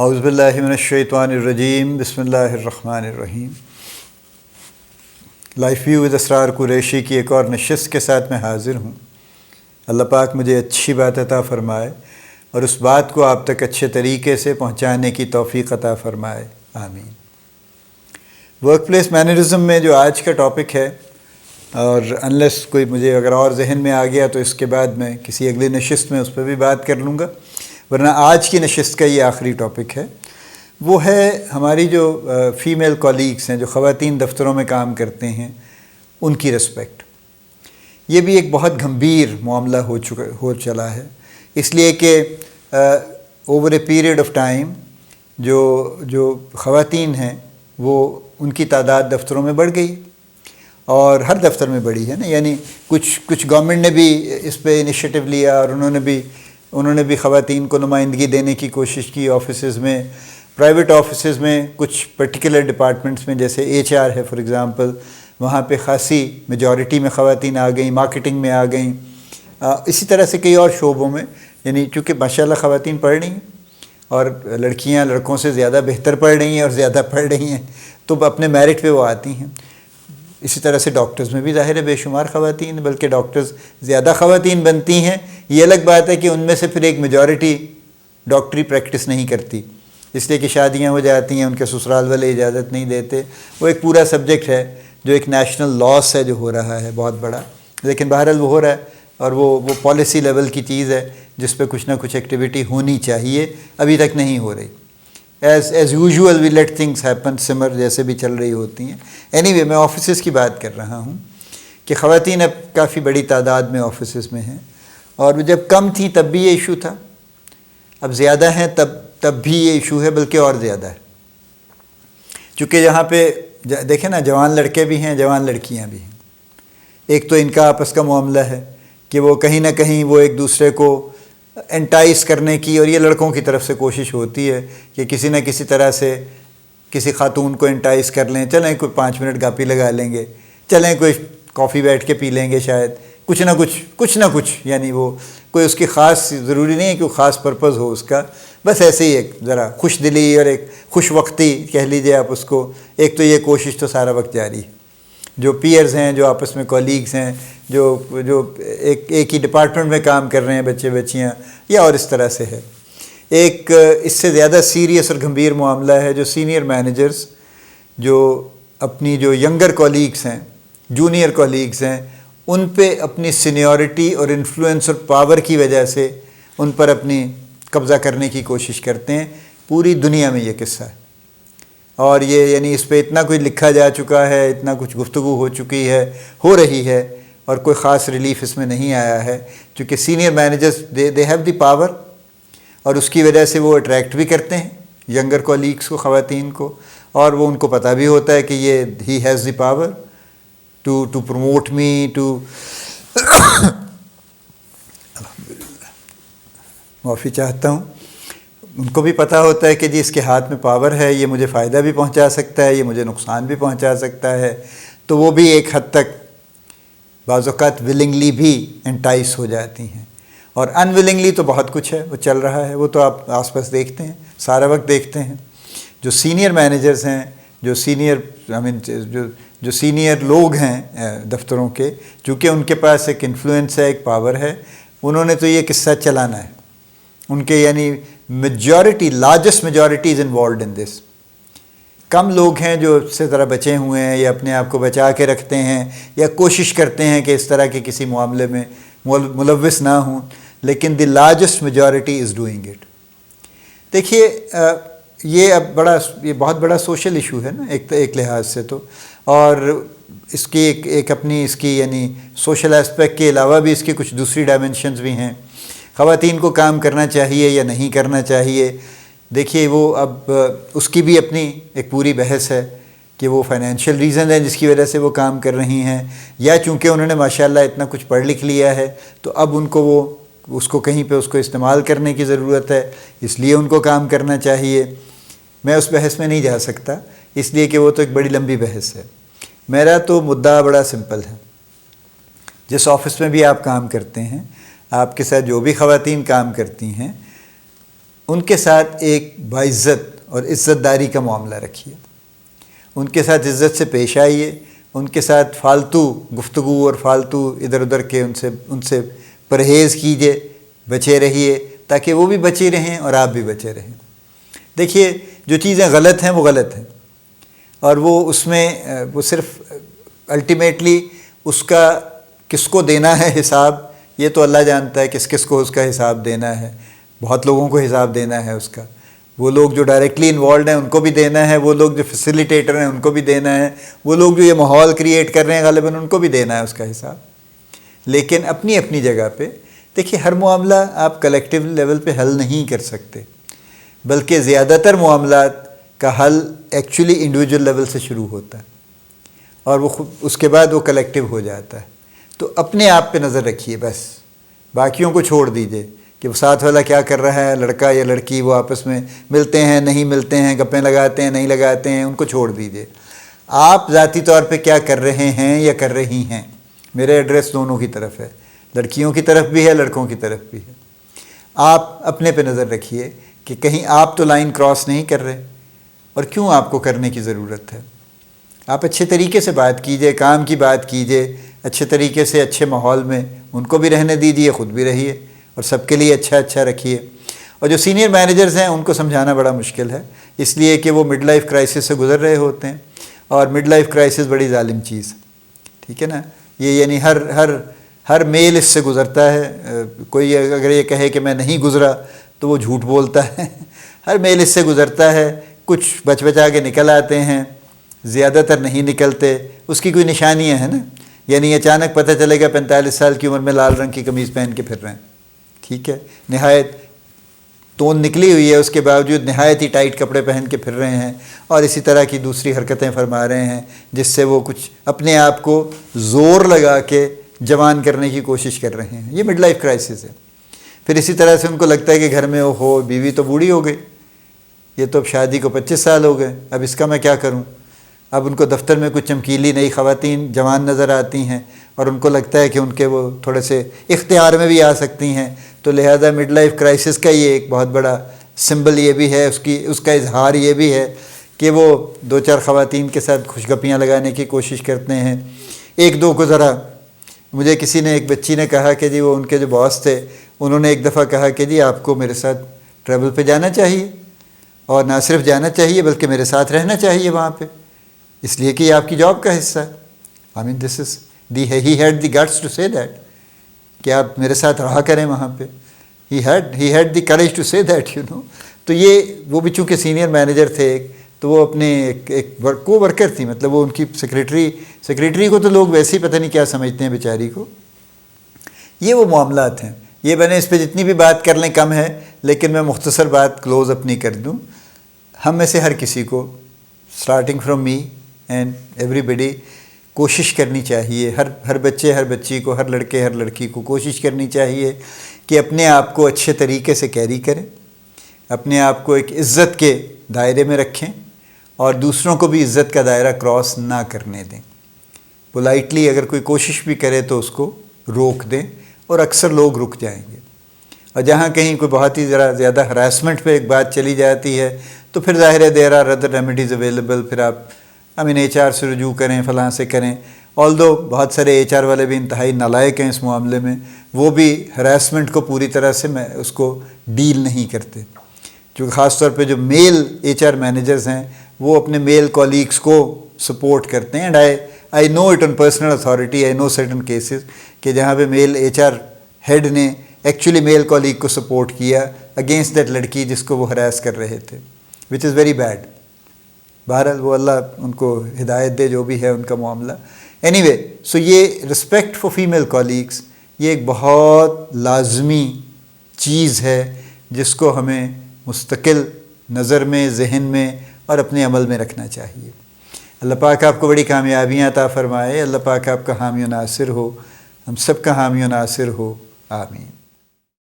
اعوذ باللہ من الشیطان الرجیم بسم اللہ الرحمن الرحیم۔ لائف ویو ود اسرار قریشی کی ایک اور نشست کے ساتھ میں حاضر ہوں۔ اللہ پاک مجھے اچھی بات عطا فرمائے اور اس بات کو آپ تک اچھے طریقے سے پہنچانے کی توفیق عطا فرمائے، آمین۔ ورک پلیس مینرزم میں جو آج کا ٹاپک ہے، اور انلیس کوئی مجھے اگر اور ذہن میں آ گیا تو اس کے بعد میں کسی اگلی نشست میں اس پہ بھی بات کر لوں گا، ورنہ آج کی نشست کا یہ آخری ٹاپک ہے۔ وہ ہے ہماری جو فیمیل کولیگس ہیں، جو خواتین دفتروں میں کام کرتے ہیں، ان کی رسپیکٹ۔ یہ بھی ایک بہت گھمبیر معاملہ ہو چلا ہے، اس لیے کہ over a period of time جو خواتین ہیں وہ ان کی تعداد دفتروں میں بڑھ گئی، اور ہر دفتر میں بڑھی ہے نا، یعنی کچھ گورنمنٹ نے بھی اس پہ انیشیٹو لیا اور انہوں نے بھی خواتین کو نمائندگی دینے کی کوشش کی آفیسز میں، پرائیویٹ آفیسز میں، کچھ پرٹیکولر ڈپارٹمنٹس میں جیسے ایچ آر ہے فار ایگزامپل، وہاں پہ خاصی میجورٹی میں خواتین آ گئیں، مارکیٹنگ میں آ گئیں، اسی طرح سے کئی اور شعبوں میں، یعنی چونکہ ماشاءاللہ خواتین پڑھ رہی ہیں اور لڑکیاں لڑکوں سے زیادہ بہتر پڑھ رہی ہیں اور زیادہ پڑھ رہی ہیں تو اپنے میرٹ پہ وہ آتی ہیں۔ اسی طرح سے ڈاکٹرز میں بھی ظاہر ہے بے شمار خواتین، بلکہ ڈاکٹرز زیادہ خواتین بنتی ہیں۔ یہ الگ بات ہے کہ ان میں سے پھر ایک میجورٹی ڈاکٹری پریکٹس نہیں کرتی، اس لیے کہ شادیاں ہو جاتی ہیں، ان کے سسرال والے اجازت نہیں دیتے۔ وہ ایک پورا سبجیکٹ ہے جو ایک نیشنل لاس ہے جو ہو رہا ہے بہت بڑا، لیکن بہرحال وہ ہو رہا ہے، اور وہ پالیسی لیول کی چیز ہے جس پہ کچھ نہ کچھ ایکٹیویٹی ہونی چاہیے، ابھی تک نہیں ہو رہی۔ As usual we let things happen, summer جیسے بھی چل رہی ہوتی ہیں۔ اینی میں آفیسز کی بات کر رہا ہوں کہ خواتین اب کافی بڑی تعداد میں آفیسز میں ہیں، اور جب کم تھیں تب بھی یہ ایشو تھا، اب زیادہ ہیں تب بھی یہ ایشو ہے، بلکہ اور زیادہ ہے، چونکہ یہاں پہ دیکھیں نا، جوان لڑکے بھی ہیں، جوان لڑکیاں بھی ہیں۔ ایک تو ان کا آپس کا معاملہ ہے کہ وہ کہیں نہ کہیں وہ ایک دوسرے کو انٹائس کرنے کی، اور یہ لڑکوں کی طرف سے کوشش ہوتی ہے کہ کسی نہ کسی طرح سے کسی خاتون کو انٹائس کر لیں، چلیں کوئی 5 منٹ گاپی لگا لیں گے، چلیں کوئی کافی بیٹھ کے پی لیں گے، شاید کچھ نہ کچھ، یعنی وہ کوئی اس کی خاص ضروری نہیں ہے کہ وہ خاص پرپز ہو اس کا، بس ایسے ہی ایک ذرا خوش دلی اور ایک خوش وقتی کہہ لیجیے آپ اس کو۔ ایک تو یہ کوشش تو سارا وقت جاری ہے، جو پیئرز ہیں، جو آپس میں کولیگز ہیں، جو ایک ہی ڈپارٹمنٹ میں کام کر رہے ہیں، بچے بچیاں، یا اور اس طرح سے ہے۔ ایک اس سے زیادہ سیریس اور گھمبیر معاملہ ہے جو سینئر مینیجرز جو اپنی جو ینگر کولیگز ہیں، جونیئر کولیگز ہیں، ان پہ اپنی سینیورٹی اور انفلوئنس اور پاور کی وجہ سے ان پر اپنی قبضہ کرنے کی کوشش کرتے ہیں۔ پوری دنیا میں یہ قصہ ہے، اور یہ یعنی اس پہ اتنا کچھ لکھا جا چکا ہے، اتنا کچھ گفتگو ہو چکی ہے، ہو رہی ہے، اور کوئی خاص ریلیف اس میں نہیں آیا ہے، چونکہ senior managers they have the power, اور اس کی وجہ سے وہ اٹریکٹ بھی کرتے ہیں ینگر کولیگس کو، خواتین کو، اور وہ ان کو پتہ بھی ہوتا ہے کہ یہ ہی has the power to promote me too معافی چاہتا ہوں، ان کو بھی پتہ ہوتا ہے کہ جی اس کے ہاتھ میں پاور ہے، یہ مجھے فائدہ بھی پہنچا سکتا ہے، یہ مجھے نقصان بھی پہنچا سکتا ہے، تو وہ بھی ایک حد تک بعض اوقات ولنگلی بھی انٹائس ہو جاتی ہیں، اور ان ولنگلی تو بہت کچھ ہے وہ چل رہا ہے، وہ تو آپ آس پاس دیکھتے ہیں، سارا وقت دیکھتے ہیں۔ جو سینئر مینیجرز ہیں، جو سینئر لوگ ہیں دفتروں کے، چونکہ ان کے پاس ایک انفلوئنس ہے، ایک پاور ہے، انہوں نے تو یہ قصہ چلانا ہے، ان کے یعنی largest majority is involved in this. کم لوگ ہیں جو اس سے ذرا بچے ہوئے ہیں، یا اپنے آپ کو بچا کے رکھتے ہیں، یا کوشش کرتے ہیں کہ اس طرح کے کسی معاملے میں ملوث نہ ہوں، لیکن the largest majority is doing it. دیکھیے یہ بہت بڑا سوشل ایشو ہے نا ایک لحاظ سے تو، اور اس کی ایک اپنی اس کی یعنی سوشل ایسپیکٹ کے علاوہ بھی اس کی کچھ دوسری ڈائمنشنز بھی ہیں۔ خواتین کو کام کرنا چاہیے یا نہیں کرنا چاہیے، دیکھیے وہ اب اس کی بھی اپنی ایک پوری بحث ہے کہ وہ فائنینشیل ریزن ہے جس کی وجہ سے وہ کام کر رہی ہیں، یا چونکہ انہوں نے ماشاءاللہ اتنا کچھ پڑھ لکھ لیا ہے تو اب ان کو اس کو کہیں پہ اس کو استعمال کرنے کی ضرورت ہے، اس لیے ان کو کام کرنا چاہیے۔ میں اس بحث میں نہیں جا سکتا، اس لیے کہ وہ تو ایک بڑی لمبی بحث ہے۔ میرا تو مدعا بڑا سمپل ہے، جس آفس میں بھی آپ کام کرتے ہیں، آپ کے ساتھ جو بھی خواتین کام کرتی ہیں، ان کے ساتھ ایک باعزت اور عزت داری کا معاملہ رکھیے، ان کے ساتھ عزت سے پیش آئیے، ان کے ساتھ فالتو گفتگو اور فالتو ادھر ادھر کے ان سے پرہیز کیجیے، بچے رہیے، تاکہ وہ بھی بچے رہیں اور آپ بھی بچے رہیں۔ دیکھیے جو چیزیں غلط ہیں وہ غلط ہیں، اور وہ اس میں وہ صرف الٹیمیٹلی اس کا کس کو دینا ہے حساب، یہ تو اللہ جانتا ہے کس کس کو اس کا حساب دینا ہے۔ بہت لوگوں کو حساب دینا ہے اس کا، وہ لوگ جو ڈائریکٹلی انوالوڈ ہیں ان کو بھی دینا ہے، وہ لوگ جو فیسیلیٹیٹر ہیں ان کو بھی دینا ہے، وہ لوگ جو یہ ماحول کریٹ کر رہے ہیں غالباً ان کو بھی دینا ہے اس کا حساب۔ لیکن اپنی اپنی جگہ پہ دیکھیے ہر معاملہ آپ کلیکٹیو لیول پہ حل نہیں کر سکتے، بلکہ زیادہ تر معاملات کا حل ایکچولی انڈیویجول لیول سے شروع ہوتا ہے اور وہ اس کے بعد وہ کلیکٹیو ہو جاتا ہے۔ تو اپنے آپ پہ نظر رکھیے، بس باقیوں کو چھوڑ دیجیے کہ وہ ساتھ والا کیا کر رہا ہے، لڑکا یا لڑکی، وہ آپس میں ملتے ہیں نہیں ملتے ہیں، گپیں لگاتے ہیں نہیں لگاتے ہیں، ان کو چھوڑ دیجیے۔ آپ ذاتی طور پہ کیا کر رہے ہیں یا کر رہی ہیں، میرے ایڈریس دونوں کی طرف ہے، لڑکیوں کی طرف بھی ہے لڑکوں کی طرف بھی ہے۔ آپ اپنے پہ نظر رکھیے کہ کہیں آپ تو لائن کراس نہیں کر رہے، اور کیوں آپ کو کرنے کی ضرورت ہے۔ آپ اچھے طریقے سے بات کیجئے، کام کی بات کیجئے، اچھے طریقے سے اچھے ماحول میں ان کو بھی رہنے دیجیے، خود بھی رہیے، اور سب کے لیے اچھا رکھیے۔ اور جو سینئر مینیجرز ہیں ان کو سمجھانا بڑا مشکل ہے، اس لیے کہ وہ مڈ لائف کرائسس سے گزر رہے ہوتے ہیں، اور مڈ لائف کرائسس بڑی ظالم چیز ہے، ٹھیک ہے نا۔ یہ یعنی ہر میل اس سے گزرتا ہے، کوئی اگر یہ کہے کہ میں نہیں گزرا تو وہ جھوٹ بولتا ہے۔ ہر میل اس سے گزرتا ہے، کچھ بچ بچا کے نکل آتے ہیں، زیادہ تر نہیں نکلتے، اس کی کوئی نشانیاں ہیں نا، یعنی اچانک پتہ چلے گا 45 سال کی عمر میں لال رنگ کی قمیض پہن کے پھر رہے ہیں، ٹھیک ہے، نہایت توند نکلی ہوئی ہے، اس کے باوجود نہایت ہی ٹائٹ کپڑے پہن کے پھر رہے ہیں، اور اسی طرح کی دوسری حرکتیں فرما رہے ہیں جس سے وہ کچھ اپنے آپ کو زور لگا کے جوان کرنے کی کوشش کر رہے ہیں۔ یہ مڈ لائف کرائسس ہے۔ پھر اسی طرح سے ان کو لگتا ہے کہ گھر میں ہو بیوی تو بوڑھی ہو گئی، یہ تو اب شادی کو 25 سال ہو گئے، اب اس کا میں کیا کروں۔ اب ان کو دفتر میں کچھ چمکیلی نئی خواتین جوان نظر آتی ہیں، اور ان کو لگتا ہے کہ ان کے وہ تھوڑے سے اختیار میں بھی آ سکتی ہیں، تو لہذا مڈ لائف کرائسس کا یہ ایک بہت بڑا سمبل یہ بھی ہے، اس کا اظہار یہ بھی ہے کہ وہ 2-4 خواتین کے ساتھ خوشگپیاں لگانے کی کوشش کرتے ہیں۔ ایک دو کو ذرا، مجھے کسی نے، ایک بچی نے کہا کہ جی وہ ان کے جو باس تھے انہوں نے ایک دفعہ کہا کہ جی آپ کو میرے ساتھ ٹریول پہ جانا چاہیے، اور نہ صرف جانا چاہیے بلکہ میرے ساتھ رہنا چاہیے وہاں پہ، اس لیے کہ یہ آپ کی جاب کا حصہ ہے۔ I mean this is he had the guts to say that کہ آپ میرے ساتھ رہا کریں وہاں پہ۔ he had the courage to say that تو یہ وہ بھی چونکہ سینئر مینیجر تھے تو وہ اپنے ایک کو ورکر تھی، مطلب وہ ان کی سیکریٹری کو تو لوگ ویسے ہی پتہ نہیں کیا سمجھتے ہیں بیچاری کو۔ یہ وہ معاملات ہیں، یہ میں نے اس پہ جتنی بھی بات کر لیں کم ہے، لیکن میں مختصر بات کلوز اپنی کر دوں۔ ہم میں سے ہر کسی کو، starting from me and everybody, کوشش کرنی چاہیے، ہر بچے ہر بچی کو، ہر لڑکے ہر لڑکی کو کوشش کرنی چاہیے کہ اپنے آپ کو اچھے طریقے سے کیری کریں، اپنے آپ کو ایک عزت کے دائرے میں رکھیں، اور دوسروں کو بھی عزت کا دائرہ کراس نہ کرنے دیں۔ پولائٹلی اگر کوئی کوشش بھی کرے تو اس کو روک دیں، اور اکثر لوگ رک جائیں گے۔ اور جہاں کہیں کوئی بہت ہی ذرا زیادہ ہراسمنٹ پہ ایک بات چلی جاتی ہے تو پھر ظاہر ہے there are other remedies available, پھر آپ HR سے رجوع کریں، فلاں سے کریں۔ آلدو بہت سارے HR والے بھی انتہائی نالائق ہیں اس معاملے میں، وہ بھی ہراسمنٹ کو پوری طرح سے اس کو ڈیل نہیں کرتے، چونکہ خاص طور پہ جو میل HR مینیجرز ہیں وہ اپنے میل کولیگس کو سپورٹ کرتے ہیں، and I know it on personal authority, I know certain cases کہ جہاں پہ میل HR ہیڈ نے ایکچولی میل کولیگ کو سپورٹ کیا اگینسٹ دیٹ لڑکی جس کو وہ ہراس کر رہے تھے، وچ از ویری بیڈ۔ بہرحال وہ اللہ ان کو ہدایت دے، جو بھی ہے ان کا معاملہ۔ اینی وے، سو یہ رسپیکٹ فار فیمیل کولیگس یہ ایک بہت لازمی چیز ہے جس کو ہمیں مستقل نظر میں، ذہن میں اور اپنے عمل میں رکھنا چاہیے۔ اللہ پاک آپ کو بڑی کامیابیاں عطا فرمائے، اللہ پاک آپ کا حامی و ناصر ہو، ہم سب کا حامی و ناصر ہو، آمین۔